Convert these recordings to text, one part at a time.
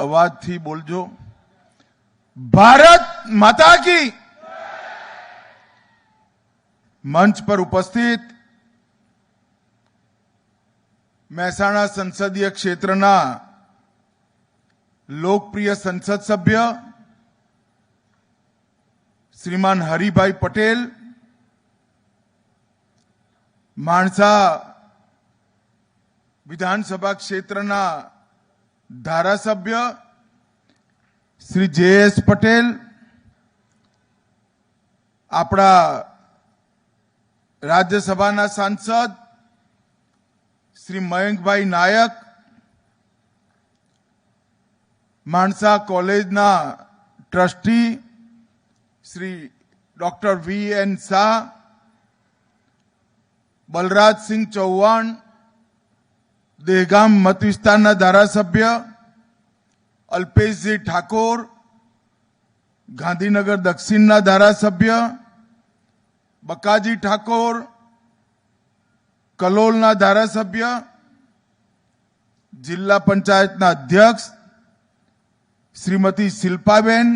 અવાજથી બોલજો. ભારત માતા કી. મંચ પર ઉપસ્થિત મહેસાણા સંસદીય ક્ષેત્રના લોકપ્રિય સંસદ સભ્ય શ્રીમાન હરિભાઈ પટેલ, માણસા વિધાનસભા ક્ષેત્રના ધારાસભ્ય શ્રી જે.એસ. પટેલ, આપણા રાજ્યસભાના સાંસદ શ્રી મયંકભાઈ નાયક, માણસા કોલેજના ટ્રસ્ટી શ્રી ડોક્ટર વી.એન. શાહ, બલરાજસિંહ ચૌહાણ, દહેગામ મત વિસ્તારના ધારાસભ્ય અલ્પેશજી ઠાકોર, ગાંધીનગર દક્ષિણના ધારાસભ્ય બકાજી ઠાકોર, કલોલના ધારાસભ્ય, જિલ્લા પંચાયતના અધ્યક્ષ શ્રીમતી શિલ્પાબેન,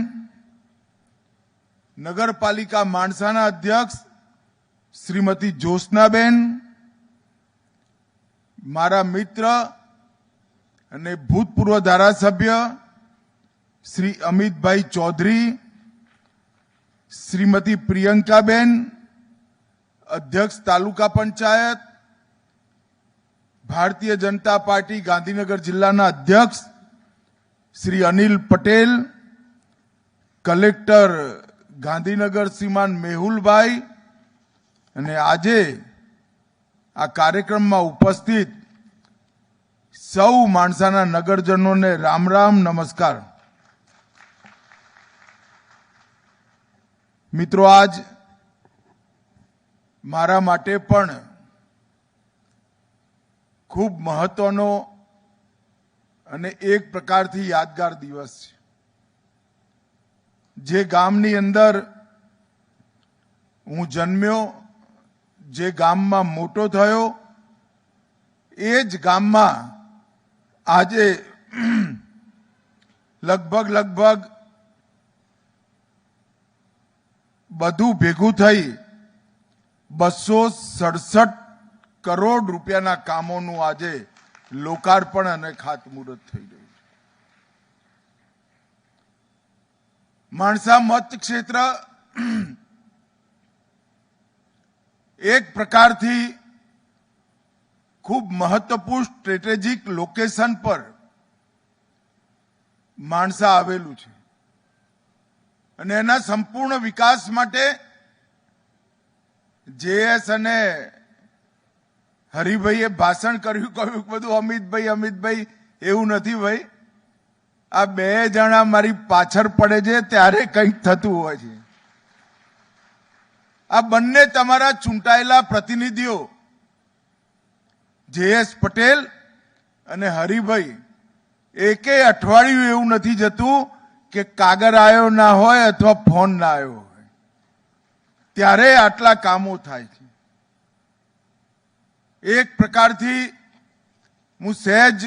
નગરપાલિકા માણસાના અધ્યક્ષ શ્રીમતી જ્યોત્સનાબેન, મારા મિત્ર અને ભૂતપૂર્વ ધારાસભ્ય શ્રી અમિતભાઈ ચૌધરી, શ્રીમતી પ્રિયંકાબેન, અધ્યક્ષ તાલુકા પંચાયત, ભારતીય જનતા પાર્ટી ગાંધીનગર જિલ્લાના અધ્યક્ષ શ્રી અનિલ પટેલ, કલેક્ટર ગાંધીનગર શ્રીમાન મેહુલભાઈ, અને આજે આ કાર્યક્રમમાં ઉપસ્થિત સૌ માણસાના નગરજનોને રામ રામ નમસ્કાર. મિત્રો, આજ મારા માટે પણ ખૂબ મહત્વનો અને એક પ્રકારથી યાદગાર દિવસ છે. જે ગામની અંદર હું જન્મ્યો, જે ગામમાં મોટો થયો, એ જ ગામમાં આજે લગભગ બધું ભેગું થઈ 267 કરોડ રૂપિયાના કામોનું આજે લોકાર્પણ અને ખાતમુહૂર્ત થઈ રહ્યું છે. માણસા મત ક્ષેત્ર એક પ્રકારથી ખૂબ મહત્વપૂર્ણ સ્ટ્રેટેજિક લોકેશન પર માણસા આવેલું છે અને એના સંપૂર્ણ વિકાસ માટે જે.એસ. અને હરિભાઈએ ભાષણ કર્યું, કહ્યું બધું અમિતભાઈ એવું નથી ભાઈ. આ બે જણા મારી પાછળ પડે છે ત્યારે કંઈક થતું હોય છે. આ બંને તમારા ચૂંટાયેલા પ્રતિનિધિઓ જે.એસ. પટેલ અને હરિભાઈ, એકેય અઠવાડિયું એવું નથી જતું કે કાગળ આવ્યો ના હોય અથવા ફોન ના આવ્યો હોય, ત્યારે આટલા કામો થાય છે. એક પ્રકારથી હું સહેજ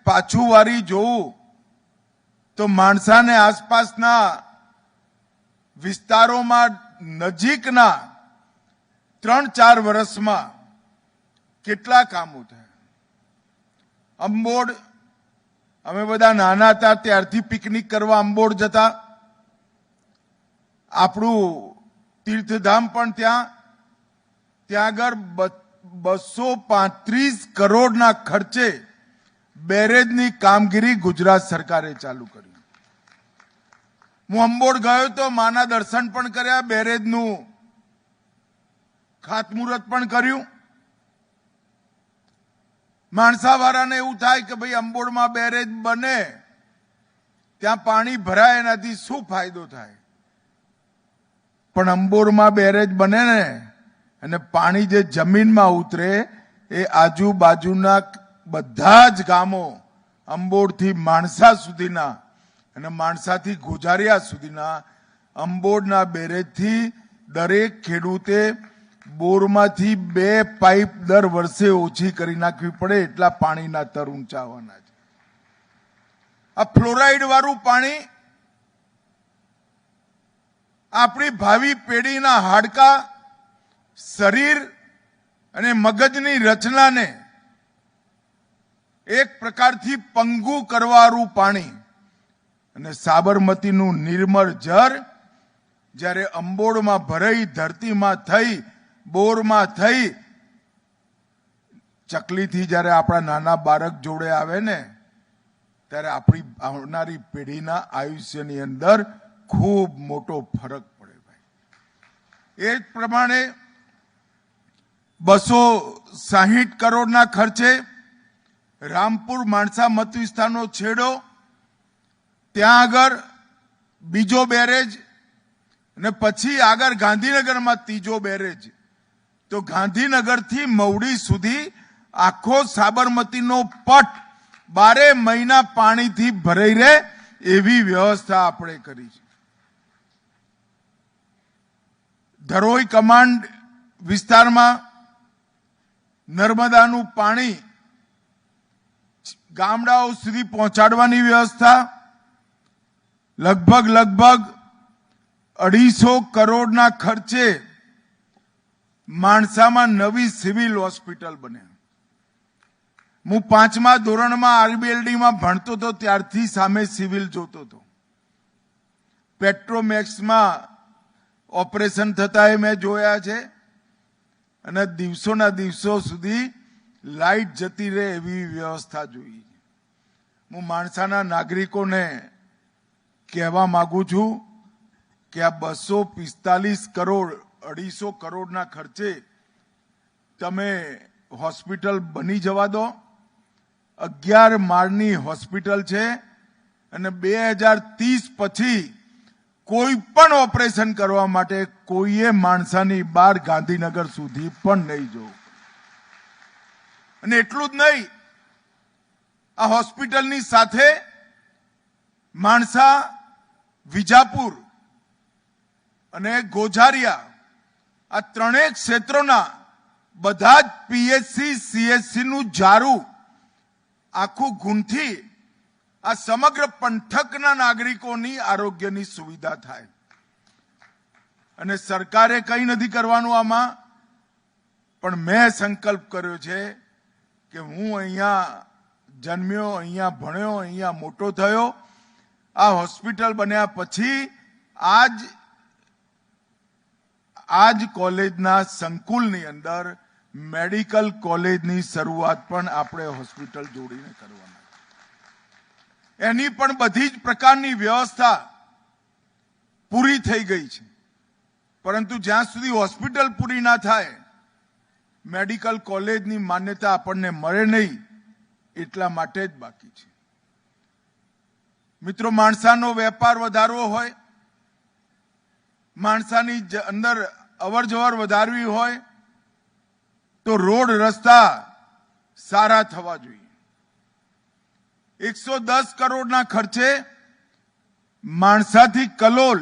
પાછું વારી જોઉં તો માણસાને આસપાસના વિસ્તારોમાં નજીકના 3-4 વર્ષમાં કેટલા કામો થયા. અંબોડ, અમે બધા નાના હતા ત્યારથી પિકનિક કરવા અંબોડ જતા. આપણું તીર્થધામ પણ ત્યાં આગળ 235 કરોડના ખર્ચે બેરેજની કામગીરી ગુજરાત સરકારે ચાલુ કરી. હું અંબોડ ગયો તો માના દર્શન પણ કર્યા, બેરેજનું ખાતમુહૂર્ત પણ કર્યું. માણસાવાળાને એવું થાય કે ભાઈ અંબોડમાં બેરેજ બને, ત્યાં પાણી ભરાય, એનાથી શું ફાયદો થાય? પણ અંબોડમાં બેરેજ બને ને અને પાણી જે જમીનમાં ઉતરે એ આજુબાજુના બધા જ ગામો, અંબોડથી માણસા સુધીના અને માણસાથી ગોજારિયા સુધીના, અંબોડના બેરેજથી દરેક ખેડૂતે બોરમાંથી 2 પાઇપ દર વર્ષે ઓછી કરી નાખવી પડે, એટલા પાણીના તર ઊંચા આવવાના છે. આ ફ્લોરાઇડ વાળું પાણી આપણી ભાવિ પેઢીના હાડકા, શરીર અને મગજની રચનાને એક પ્રકારથી પંગુ કરવાવાળું પાણી અને સાબરમતીનું નિર્મળ જળ જ્યારે અંબોડમાં ભરાઈ, ધરતીમાં થઈ, બોરમાં થઈ, ચકલીથી જ્યારે આપણા નાના બાળક જોડે આવે ને ત્યારે આપણી આવનારી પેઢીના આયુષ્યની અંદર ખૂબ મોટો ફરક પડે ભાઈ. એ જ પ્રમાણે 260 કરોડના ખર્ચે રામપુર માણસા મત વિસ્તારનો છેડો, ત્યાં આગળ બીજો બેરેજ અને પછી આગળ ગાંધીનગરમાં ત્રીજો બેરેજ. તો ગાંધીનગરથી મવડી સુધી આખો સાબરમતીનો પટ 12 મહિના પાણીથી ભરાઈ રહે એવી વ્યવસ્થા આપણે કરી છે. ધરોઈ કમાન્ડ વિસ્તારમાં નર્મદાનું પાણી ગામડાઓ સુધી પહોંચાડવાની વ્યવસ્થા લગભગ 250 કરોડના ખર્ચે માણસામાં નવી સિવિલ હોસ્પિટલ બને. હું 5મા ધોરણમાં આરબીએલડીમાં ભણતો હતો ત્યારથી સામે સિવિલ જોતો હતો. પેટ્રોમેક્સમાં ઓપરેશન થતા એ મેં જોયા છે અને દિવસોના દિવસો સુધી લાઇટ જતી રહે એવી વ્યવસ્થા જોઈ. હું માણસાના નાગરિકોને કહેવા માંગુ છું કે આ 245 કરોડ 250 કરોડના ખર્ચે તમે હોસ્પિટલ બની જવા દો. 11 માળની હોસ્પિટલ છે અને 2030 પછી કોઈ પણ ઓપરેશન કરવા માટે કોઈએ માણસાની બહાર ગાંધીનગર સુધી પણ નહીં જવું. અને એટલું જ નહીં, આ હોસ્પિટલની સાથે માણસા, વિજાપુર અને ગોઝારિયા આ ત્રણેય ક્ષેત્રોના બધા જ પીએચસી, સીએચસી નું જારું આખું ગુંથી આ સમગ્ર પંથકના નાગરિકોની આરોગ્યની સુવિધા થાય. અને સરકારે કંઈ નથી કરવાનું આમાં, પણ મેં સંકલ્પ કર્યો છે કે હું અહીંયા જન્મ્યો, અહીંયા ભણ્યો, અહીંયા મોટો થયો. આ હોસ્પિટલ બન્યા પછી આજ કોલેજના સંકુલની અંદર મેડિકલ કોલેજની શરૂઆત પણ આપણે હોસ્પિટલ જોડીને કરવાના. એની પણ બધી જ પ્રકારની વ્યવસ્થા પૂરી થઈ ગઈ છે. પરંતુ જ્યાં સુધી હોસ્પિટલ પૂરી ના થાય, મેડિકલ કોલેજની માન્યતા આપણને મળે નહીં, એટલા માટે જ બાકી છે. મિત્રો, માણસાનો વેપાર વધારવો હોય, માણસાની અંદર અવર જવર વધારવી હોય તો રોડ રસ્તા સારા થવા જોઈએ. 110 કરોડના ખર્ચે માણસાથી કલોલ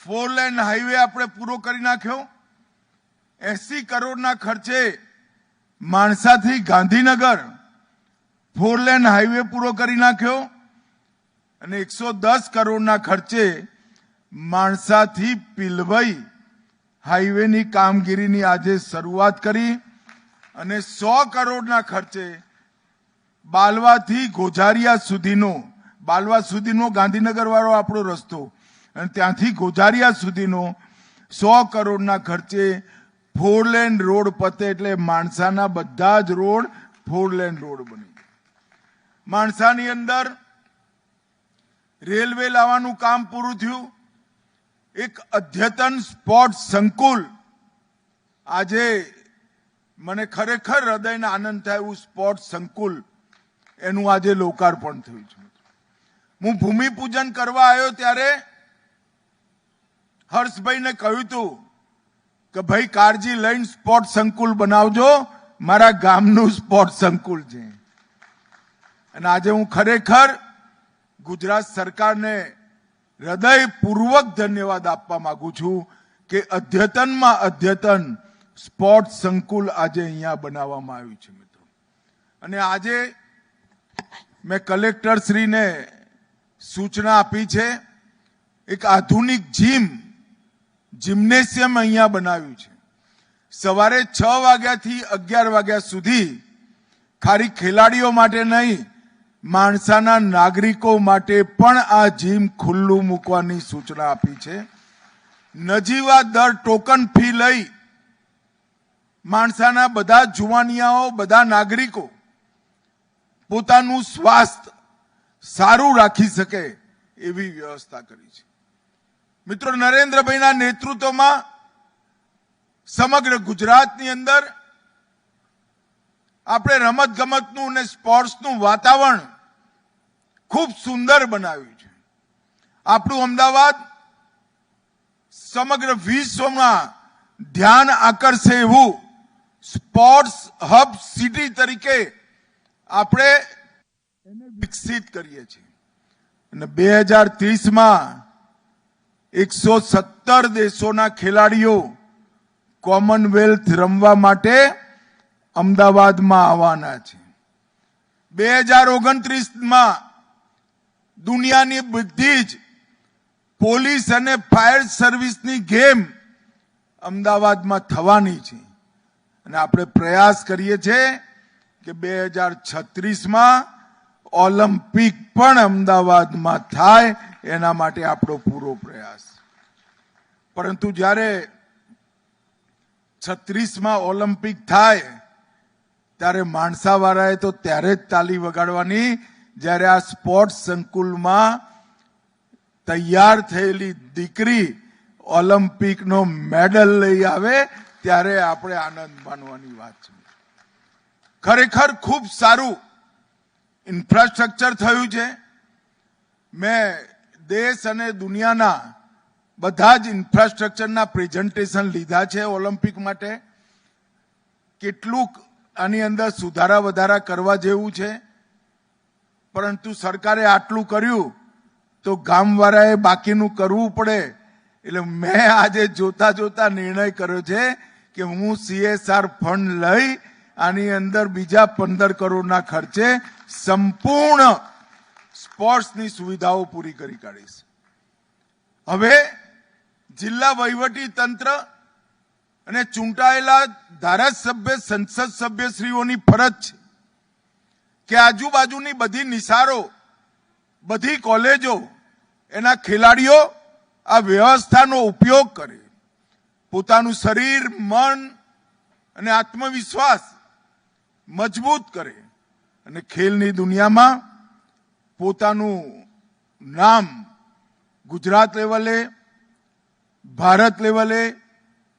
4 લેન હાઈવે આપણે પૂરો કરી નાખ્યો. 80 કરોડના ખર્ચે માણસાથી ગાંધીનગર 4 લેન હાઈવે પૂરો કરી નાખ્યો. અને 110 કરોડના ખર્ચે માણસાથી પીલવઈ હાઈવેની કામગીરીની આજે શરૂઆત કરી. અને 100 કરોડના ખર્ચે બાલવાથી ગોઝારિયા સુધીનો ગાંધીનગર વાળો આપણો રસ્તો અને ત્યાંથી ગોઝારિયા સુધીનો 100 કરોડના ખર્ચે 4 લેન રોડ પતે એટલે માણસાના બધા જ રોડ 4 લેન રોડ બની. માણસાની અંદર રેલવે લાવવાનું કામ પૂરું થયું. એક અદ્યતન સ્પોર્ટ્સ સંકુલ, આજે મને ખરેખર હૃદયને આનંદ થાય એવું સ્પોર્ટ્સ સંકુલ એનું આજે લોકાર્પણ થયું છે. હું ભૂમિપૂજન કરવા આવ્યો ત્યારે હર્ષભાઈને કહ્યું હતું કે ભાઈ કાળજી લઈને સ્પોર્ટ્સ સંકુલ બનાવજો, મારા ગામનું સ્પોર્ટ્સ સંકુલ છે. અને આજે હું ખરેખર ગુજરાત સરકારને હૃદયપૂર્વક ધન્યવાદ આપવા માંગુ છું કે અદ્યતનમાં અદ્યતન સ્પોર્ટ્સ સંકુલ આજે અહીંયા બનાવવામાં આવ્યું છે. મિત્રો, અને આજે મેં કલેક્ટરશ્રીને સૂચના આપી છે, એક આધુનિક જિમ્નેશિયમ અહીંયા બનાવ્યું છે. સવારે 6 વાગ્યાથી 11 વાગ્યા સુધી ખાલી ખેલાડીઓ માટે નહીં, માણસાના નાગરિકો માટે પણ આ જીમ ખુલ્લું મૂકવાની સૂચના આપી છે. નજીવા દર ટોકન ફી લઈ માણસાના બધા જુવાનિયાઓ, બધા નાગરિકો પોતાનું સ્વાસ્થ્ય સારું રાખી શકે એવી વ્યવસ્થા કરી છે. મિત્રો, નરેન્દ્રભાઈના નેતૃત્વમાં સમગ્ર ગુજરાતની અંદર આપણે રમતગમતનું અને સ્પોર્ટ્સનું વાતાવરણ ખૂબ સુંદર બનાવ્યું છે. આપણું અમદાવાદ સમગ્ર વિશ્વમાં ધ્યાન આકર્ષે એવું સ્પોર્ટ્સ હબ સિટી તરીકે આપણે એને વિકસિત કરીએ છીએ. અને 2030માં 117 દેશોના ખેલાડીઓ કોમનવેલ્થ રમવા માટે અમદાવાદમાં આવવાના છે. 2029માં દુનિયાની બધી જ પોલીસ અને ફાયર સર્વિસની ગેમ અમદાવાદમાં થવાની છે. અને આપણે પ્રયાસ કરીએ છીએ કે 2036માં ઓલિમ્પિક પણ અમદાવાદમાં થાય, એના માટે આપણો પૂરો પ્રયાસ. પરંતુ જ્યારે 36માં ઓલિમ્પિક થાય ત્યારે માણસાવાળાએ તો ત્યારે જ તાલી વગાડવાની જ્યારે આ સ્પોર્ટ્સ સંકુલમાં તૈયાર થયેલી દીકરી ઓલિમ્પિકનો મેડલ લઈ આવે, ત્યારે આપણે આનંદ માનવાની વાત છે. ખરેખર ખૂબ સારું ઇન્ફ્રાસ્ટ્રક્ચર થયું છે. મેં દેશ અને દુનિયાના બધા જ ઇન્ફ્રાસ્ટ્રક્ચરના પ્રેઝન્ટેશન લીધા છે ઓલિમ્પિક માટે. કેટલુંક આની અંદર સુધારા વધારા કરવા જેવું છે, પરંતુ સરકારે આટલું કર્યું તો ગામવાળાએ બાકીનું કરવું પડે. એટલે મેં આજે જોતા જોતા નિર્ણય કર્યો છે કે હું CSR ફંડ લઈ આની અંદર બીજા 15 કરોડના ખર્ચે સંપૂર્ણ સ્પોર્ટ્સની સુવિધાઓ પૂરી કરી કાઢીશ. હવે જિલ્લા વહીવટી તંત્ર અને ચૂંટાયેલા ધારાસભ્ય, સંસદ સભ્યશ્રીઓની ફરજ છે કે આજુબાજુની બધી નિશાળો, બધી કોલેજો, એના ખેલાડીઓ આ વ્યવસ્થાનો ઉપયોગ કરે, પોતાનું શરીર, મન અને આત્મવિશ્વાસ મજબૂત કરે અને ખેલની દુનિયામાં પોતાનું નામ ગુજરાત લેવલે, ભારત લેવલે